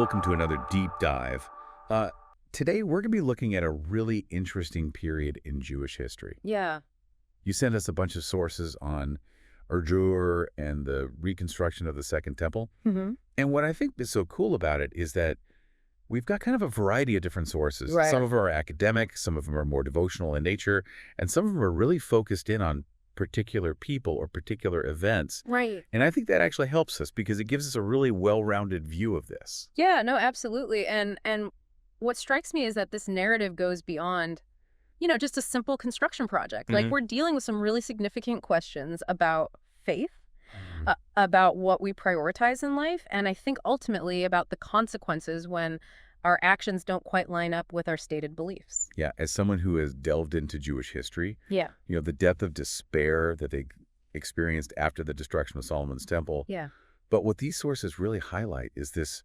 Welcome to another deep dive. Today, we're going to be looking at a really interesting period in Jewish history. Yeah. You sent us a bunch of sources on Ur and the reconstruction of the Second Temple. Mm-hmm. And what I think is so cool about it is that we've got kind of a variety of different sources. Right. Some of them are academic, some of them are more devotional in nature, and some of them are really focused in on particular people or particular events. Right. And I think that actually helps us because it gives us a really well-rounded view of this. Yeah, no, absolutely. And what strikes me is that this narrative goes beyond, just a simple construction project. Like, we're dealing with some really significant questions about faith, about what we prioritize in life, and I think ultimately about the consequences when our actions don't quite line up with our stated beliefs. Yeah, as someone who has delved into Jewish history, Yeah. The depth of despair that they experienced after the destruction of Solomon's temple. Yeah. But what these sources really highlight is this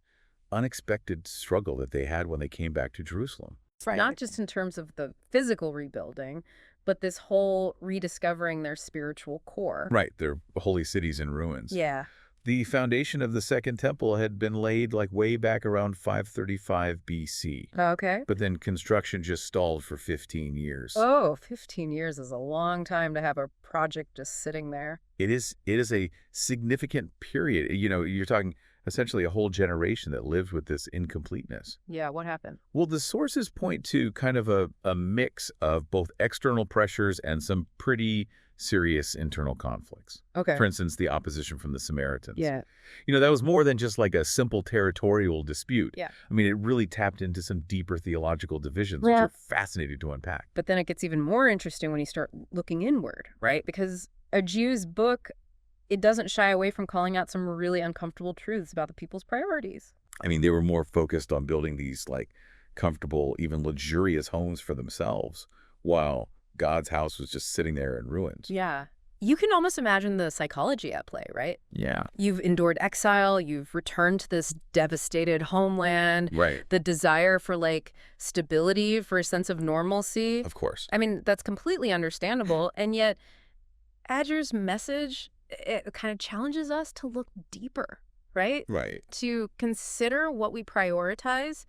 unexpected struggle that they had when they came back to Jerusalem. Right. Not just in terms of the physical rebuilding, but this whole rediscovering their spiritual core. Right, their holy cities in ruins. Yeah. The foundation of the Second Temple had been laid way back around 535 BC. Okay. But then construction just stalled for 15 years. Oh, 15 years is a long time to have a project just sitting there. It is a significant period. You're talking essentially a whole generation that lived with this incompleteness. Yeah, what happened? Well, the sources point to kind of a mix of both external pressures and some pretty serious internal conflicts. Okay. For instance, the opposition from the Samaritans. Yeah. That was more than just like a simple territorial dispute. Yeah. I mean, it really tapped into some deeper theological divisions, which are fascinating to unpack. But then it gets even more interesting when you start looking inward, right? Because a Jew's book, it doesn't shy away from calling out some really uncomfortable truths about the people's priorities. I mean, they were more focused on building these comfortable, even luxurious homes for themselves, while God's house was just sitting there in ruins. Yeah. You can almost imagine the psychology at play, right? Yeah. You've endured exile, you've returned to this devastated homeland. Right. The desire for stability, for a sense of normalcy. Of course. I mean, that's completely understandable. And yet, Adger's message, it kind of challenges us to look deeper, right? Right. To consider what we prioritize,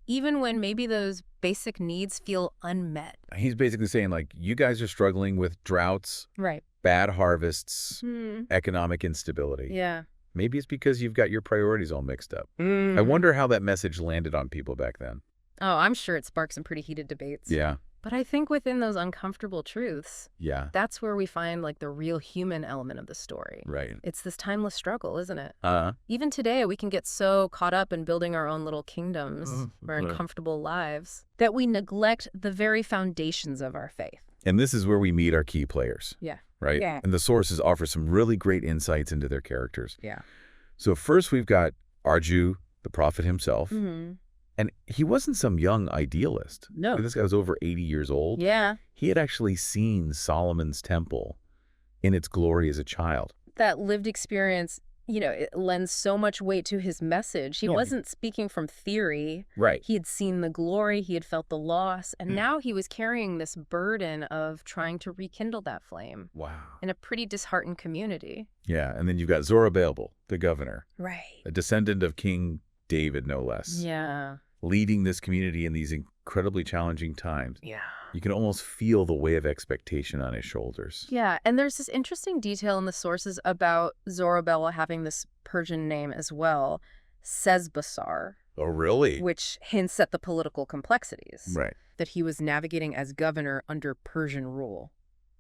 even when maybe those basic needs feel unmet. He's basically saying, you guys are struggling with droughts, Right. bad harvests, economic instability. Yeah. Maybe it's because you've got your priorities all mixed up. I wonder how that message landed on people back then. Oh, I'm sure it sparked some pretty heated debates. Yeah. But I think within those uncomfortable truths, Yeah. that's where we find the real human element of the story. Right. It's this timeless struggle, isn't it? Uh-huh. Even today, we can get so caught up in building our own little kingdoms or uncomfortable lives that we neglect the very foundations of our faith. And this is where we meet our key players. Yeah. Right? Yeah. And the sources offer some really great insights into their characters. Yeah. So first we've got Arju, the prophet himself. Mm-hmm. And he wasn't some young idealist. No. This guy was over 80 years old. Yeah. He had actually seen Solomon's temple in its glory as a child. That lived experience, it lends so much weight to his message. He wasn't speaking from theory. Right. He had seen the glory, he had felt the loss, and now he was carrying this burden of trying to rekindle that flame. Wow. In a pretty disheartened community. Yeah, and then you've got Zerubbabel, the governor. Right. A descendant of King David, no less. Yeah. Leading this community in these incredibly challenging times. Yeah. You can almost feel the weight of expectation on his shoulders. Yeah, and there's this interesting detail in the sources about Zerubbabel having this Persian name as well, Sesbazar. Oh, really? Which hints at the political complexities. Right. That he was navigating as governor under Persian rule.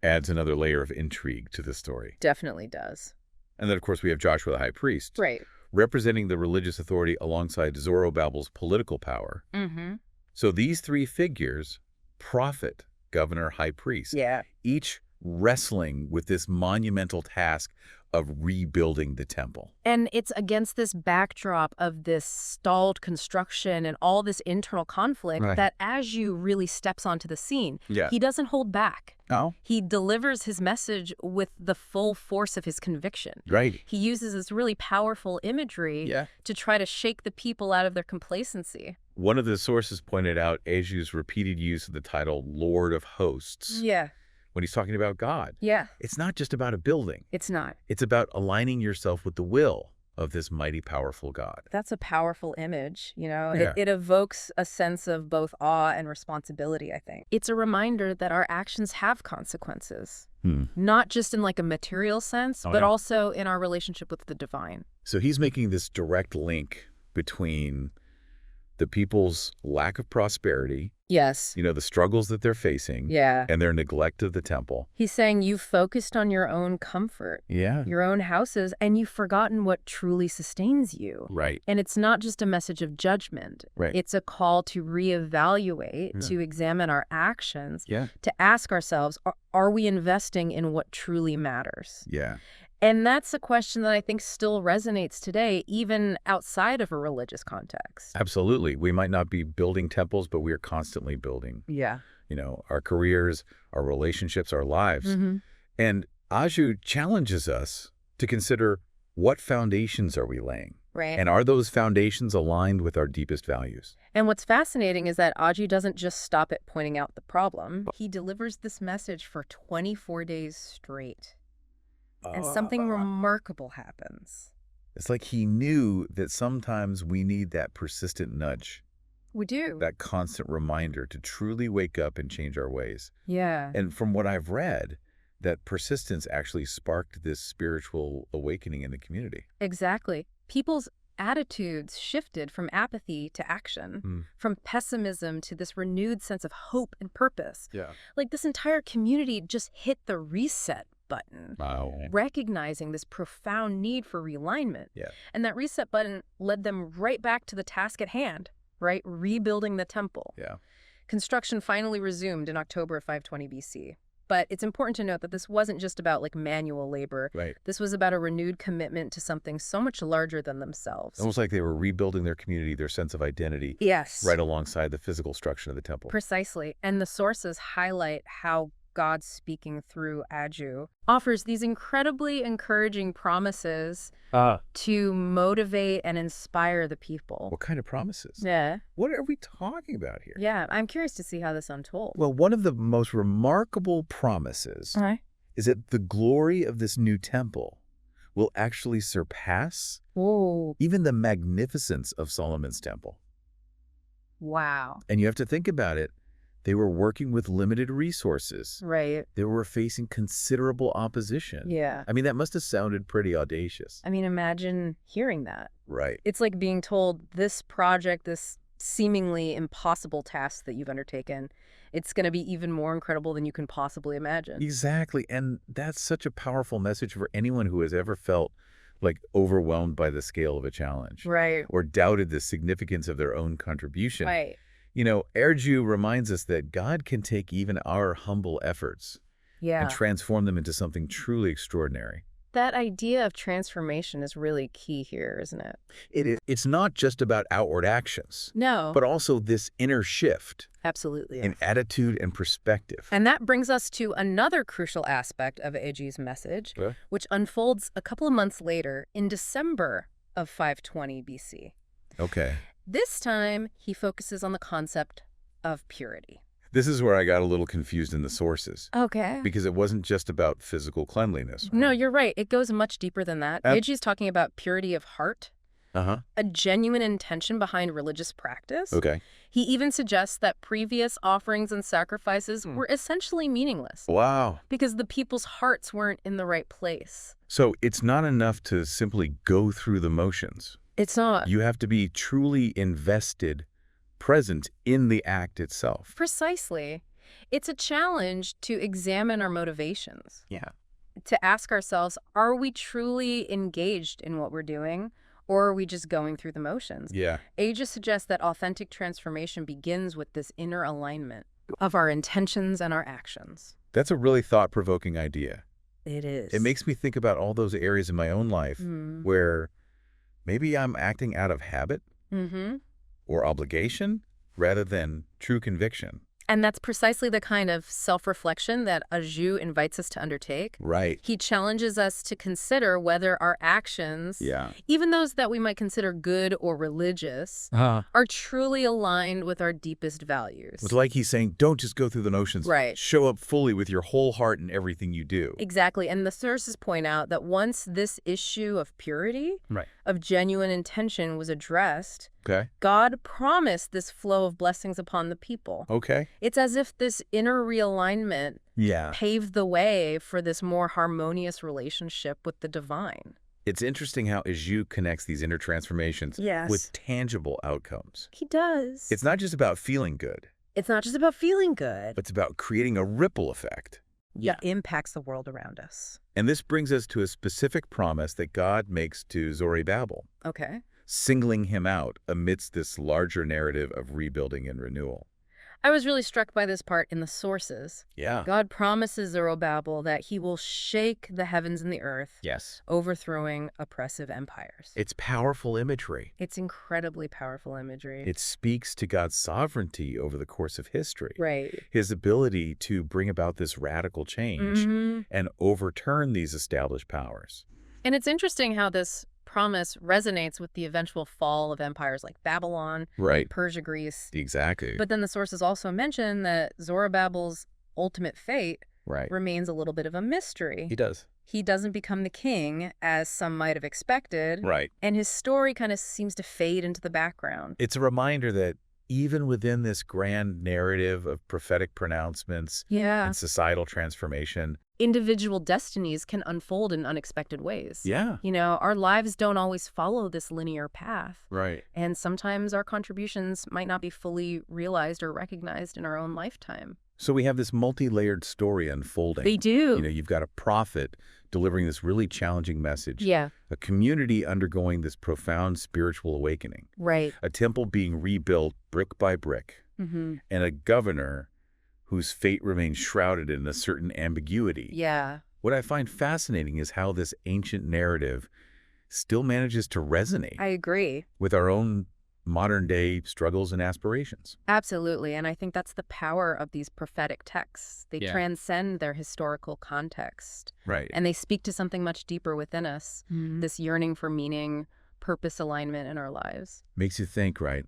Adds another layer of intrigue to the story. Definitely does. And then, of course, we have Joshua the high priest. Right. Representing the religious authority alongside Zerubbabel's political power. Mm-hmm. So these three figures, prophet, governor, high priest, each wrestling with this monumental task of rebuilding the temple. And it's against this backdrop of this stalled construction and all this internal conflict that Azu really steps onto the scene. Yeah. He doesn't hold back. Oh. He delivers his message with the full force of his conviction. Right. He uses this really powerful imagery to try to shake the people out of their complacency. One of the sources pointed out Azu's repeated use of the title Lord of Hosts. Yeah. When he's talking about God. Yeah. It's not just about a building. It's not. It's about aligning yourself with the will of this mighty, powerful God. That's a powerful image, you know? Yeah. It evokes a sense of both awe and responsibility, I think. It's a reminder that our actions have consequences, not just in like a material sense, but also in our relationship with the divine. So he's making this direct link between the people's lack of prosperity, Yes. you know, the struggles that they're facing, Yeah. and their neglect of the temple. He's saying you focused on your own comfort, your own houses, and you've forgotten what truly sustains you. Right. And it's not just a message of judgment. Right. It's a call to reevaluate, to examine our actions, Yeah. to ask ourselves, are we investing in what truly matters? Yeah. And that's a question that I think still resonates today, even outside of a religious context. Absolutely. We might not be building temples, but we are constantly building, Yeah. you know, our careers, our relationships, our lives. And Aju challenges us to consider, what foundations are we laying? Right. And are those foundations aligned with our deepest values? And what's fascinating is that Aji doesn't just stop at pointing out the problem. He delivers this message for 24 days straight. And something remarkable happens. It's like he knew that sometimes we need that persistent nudge, We do. that constant reminder to truly wake up and change our ways. Yeah. And from what I've read, that persistence actually sparked this spiritual awakening in the community. Exactly. People's attitudes shifted from apathy to action, from pessimism to this renewed sense of hope and purpose. Yeah. Like this entire community just hit the reset button, Wow. recognizing this profound need for realignment. Yeah. And that reset button led them right back to the task at hand, right? Rebuilding the temple. Yeah. Construction finally resumed in October of 520 BC. But it's important to note that this wasn't just about like manual labor. Right. This was about a renewed commitment to something so much larger than themselves. Almost like they were rebuilding their community, their sense of identity. Yes. Right alongside the physical structure of the temple. Precisely. And the sources highlight how God speaking through Aju offers these incredibly encouraging promises to motivate and inspire the people. What kind of promises? Yeah. What are we talking about here? Yeah, I'm curious to see how this unfolds. Well, one of the most remarkable promises is that the glory of this new temple will actually surpass even the magnificence of Solomon's temple. Wow. And you have to think about it. They were working with limited resources. Right. They were facing considerable opposition. Yeah. I mean, that must have sounded pretty audacious. I mean, imagine hearing that. Right. It's like being told this project, this seemingly impossible task that you've undertaken, it's going to be even more incredible than you can possibly imagine. Exactly. And that's such a powerful message for anyone who has ever felt like overwhelmed by the scale of a challenge. Right. Or doubted the significance of their own contribution. Right. You know, Erju reminds us that God can take even our humble efforts and transform them into something truly extraordinary. That idea of transformation is really key here, isn't it? It is. It's not just about outward actions. No. But also this inner shift. Absolutely. In attitude and perspective. And that brings us to another crucial aspect of Aji's message, which unfolds a couple of months later in December of 520 BC. Okay. This time, he focuses on the concept of purity. This is where I got a little confused in the sources. Okay. Because it wasn't just about physical cleanliness. Right? No, you're right. It goes much deeper than that. Aji's talking about purity of heart, a genuine intention behind religious practice. Okay. He even suggests that previous offerings and sacrifices were essentially meaningless. Wow. Because the people's hearts weren't in the right place. So it's not enough to simply go through the motions. It's not. You have to be truly invested, present in the act itself. Precisely. It's a challenge to examine our motivations. Yeah. To ask ourselves, are we truly engaged in what we're doing, or are we just going through the motions? Yeah. Aja suggests that authentic transformation begins with this inner alignment of our intentions and our actions. That's a really thought-provoking idea. It is. It makes me think about all those areas in my own life where maybe I'm acting out of habit or obligation rather than true conviction. And that's precisely the kind of self-reflection that Aju invites us to undertake. Right. He challenges us to consider whether our actions, even those that we might consider good or religious, are truly aligned with our deepest values. It's like he's saying, don't just go through the motions. Right. Show up fully with your whole heart in everything you do. Exactly. And the sources point out that once this issue of purity of genuine intention was addressed, Okay. God promised this flow of blessings upon the people. Okay. It's as if this inner realignment Yeah. paved the way for this more harmonious relationship with the divine. It's interesting how Jair connects these inner transformations with tangible outcomes. He does. It's not just about feeling good. It's not just about feeling good. It's about creating a ripple effect. It impacts the world around us. And this brings us to a specific promise that God makes to Zorobabel, Okay. singling him out amidst this larger narrative of rebuilding and renewal. I was really struck by this part in the sources. Yeah. God promises Zerubbabel that he will shake the heavens and the earth, Yes. overthrowing oppressive empires. It's powerful imagery. It's incredibly powerful imagery. It speaks to God's sovereignty over the course of history. Right. His ability to bring about this radical change and overturn these established powers. And it's interesting how this promise resonates with the eventual fall of empires like Babylon, Right. Persia, Greece. Exactly. But then the sources also mention that Zerubbabel's ultimate fate remains a little bit of a mystery. He does. He doesn't become the king, as some might have expected. Right. And his story kind of seems to fade into the background. It's a reminder that even within this grand narrative of prophetic pronouncements and societal transformation, individual destinies can unfold in unexpected ways. Yeah. You know, our lives don't always follow this linear path. Right. And sometimes our contributions might not be fully realized or recognized in our own lifetime. So we have this multi-layered story unfolding. They do. You know, you've got a prophet delivering this really challenging message. Yeah. A community undergoing this profound spiritual awakening. Right. A temple being rebuilt brick by brick. Mm-hmm. And a governor whose fate remains shrouded in a certain ambiguity. Yeah. What I find fascinating is how this ancient narrative still manages to resonate. I agree. With our own modern-day struggles and aspirations. Absolutely. And I think that's the power of these prophetic texts. They transcend their historical context. Right. And they speak to something much deeper within us, this yearning for meaning, purpose alignment in our lives. Makes you think, right?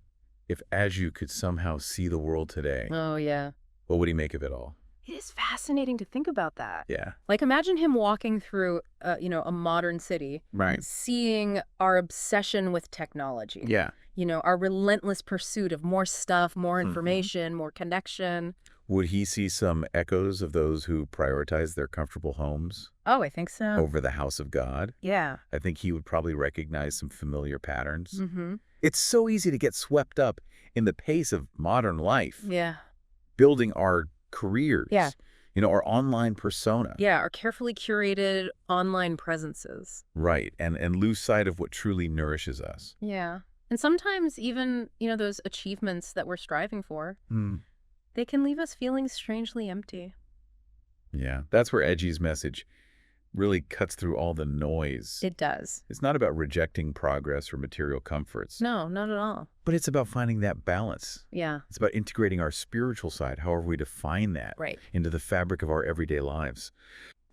If Jair could somehow see the world today, oh, yeah. what would he make of it all? It is fascinating to think about that. Yeah. Like, imagine him walking through, a modern city, seeing our obsession with technology. Yeah. You know, our relentless pursuit of more stuff, more information, more connection. Would he see some echoes of those who prioritize their comfortable homes Oh, I think so. over the house of God? Yeah. I think he would probably recognize some familiar patterns. Mm-hmm. It's so easy to get swept up in the pace of modern life. Yeah. Building our careers. Yeah. You know, our online persona. Yeah, our carefully curated online presences. Right. And lose sight of what truly nourishes us. Yeah. And sometimes even, those achievements that we're striving for, they can leave us feeling strangely empty. Yeah. That's where Edgy's message really cuts through all the noise. It does. It's not about rejecting progress or material comforts. No, not at all. But it's about finding that balance. Yeah. It's about integrating our spiritual side, however we define that, into the fabric of our everyday lives.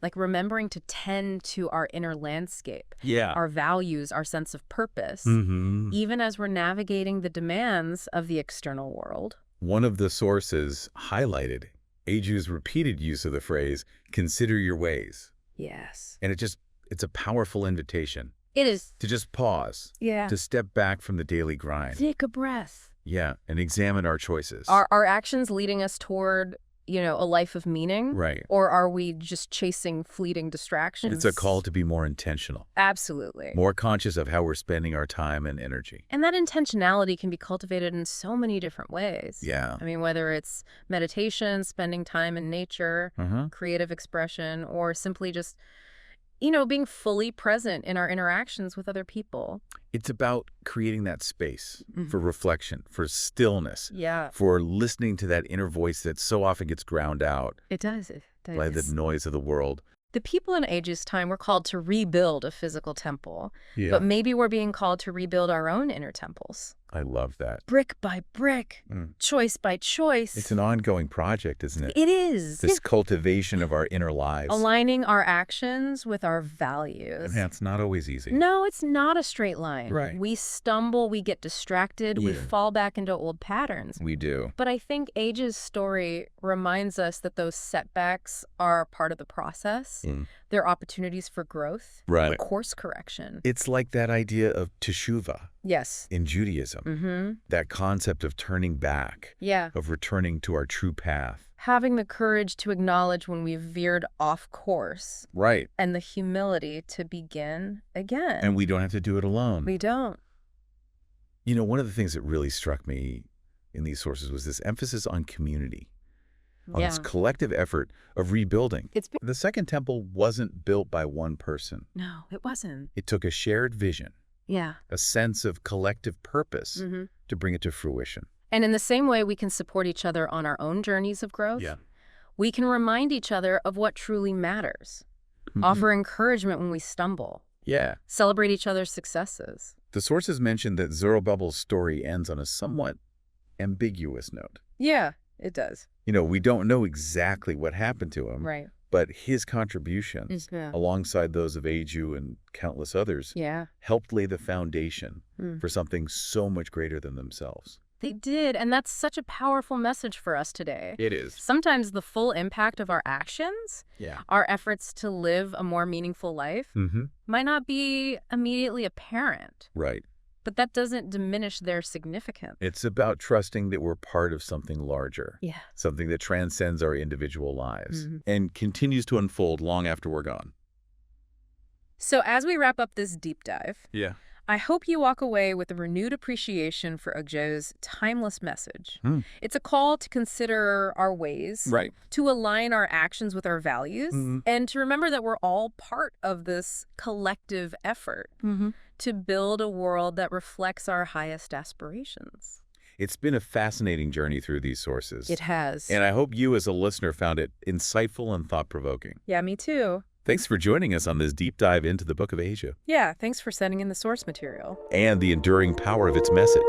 Like remembering to tend to our inner landscape, our values, our sense of purpose, even as we're navigating the demands of the external world. One of the sources highlighted Jair's repeated use of the phrase, consider your ways. Yes. And it's a powerful invitation. It is. To just pause. Yeah. To step back from the daily grind. Take a breath. Yeah, and examine our choices. Are actions leading us toward, a life of meaning? Right. Or are we just chasing fleeting distractions? It's a call to be more intentional. Absolutely. More conscious of how we're spending our time and energy. And that intentionality can be cultivated in so many different ways. Yeah. I mean, whether it's meditation, spending time in nature, creative expression, or simply just, being fully present in our interactions with other people. It's about creating that space for reflection, for stillness, Yeah. for listening to that inner voice that so often gets drowned out It does. by the noise of the world. The people in Age's time were called to rebuild a physical temple, Yeah. but maybe we're being called to rebuild our own inner temples. I love that. Brick by brick, choice by choice. It's an ongoing project, isn't it? It is. This cultivation of our inner lives. Aligning our actions with our values. Yeah, it's not always easy. No, it's not a straight line. Right. We stumble, we get distracted, we fall back into old patterns. We do. But I think Age's story reminds us that those setbacks are part of the process. They're opportunities for growth, right. Course correction. It's like that idea of teshuvah. Yes. In Judaism. That concept of turning back. Yeah. Of returning to our true path. Having the courage to acknowledge when we've veered off course. Right. And the humility to begin again. And we don't have to do it alone. We don't. You know, one of the things that really struck me in these sources was this emphasis on community. On this collective effort of rebuilding. The Second Temple wasn't built by one person. No, it wasn't. It took a shared vision. Yeah. A sense of collective purpose to bring it to fruition. And in the same way we can support each other on our own journeys of growth, we can remind each other of what truly matters. Offer encouragement when we stumble. Yeah. Celebrate each other's successes. The sources mention that Zerubbabel's story ends on a somewhat ambiguous note. Yeah, it does. You know, we don't know exactly what happened to him. Right. But his contributions, alongside those of Aju and countless others, helped lay the foundation for something so much greater than themselves. They did, and that's such a powerful message for us today. It is. Sometimes the full impact of our actions, our efforts to live a more meaningful life, might not be immediately apparent. Right. But that doesn't diminish their significance. It's about trusting that we're part of something larger. Yeah. Something that transcends our individual lives and continues to unfold long after we're gone. So as we wrap up this deep dive, Yeah. I hope you walk away with a renewed appreciation for Haggai's timeless message. It's a call to consider our ways, to align our actions with our values, and to remember that we're all part of this collective effort to build a world that reflects our highest aspirations. It's been a fascinating journey through these sources. It has. And I hope you as a listener found it insightful and thought-provoking. Yeah, me too. Thanks for joining us on this deep dive into the Book of Asia. Yeah, thanks for sending in the source material. And the enduring power of its message.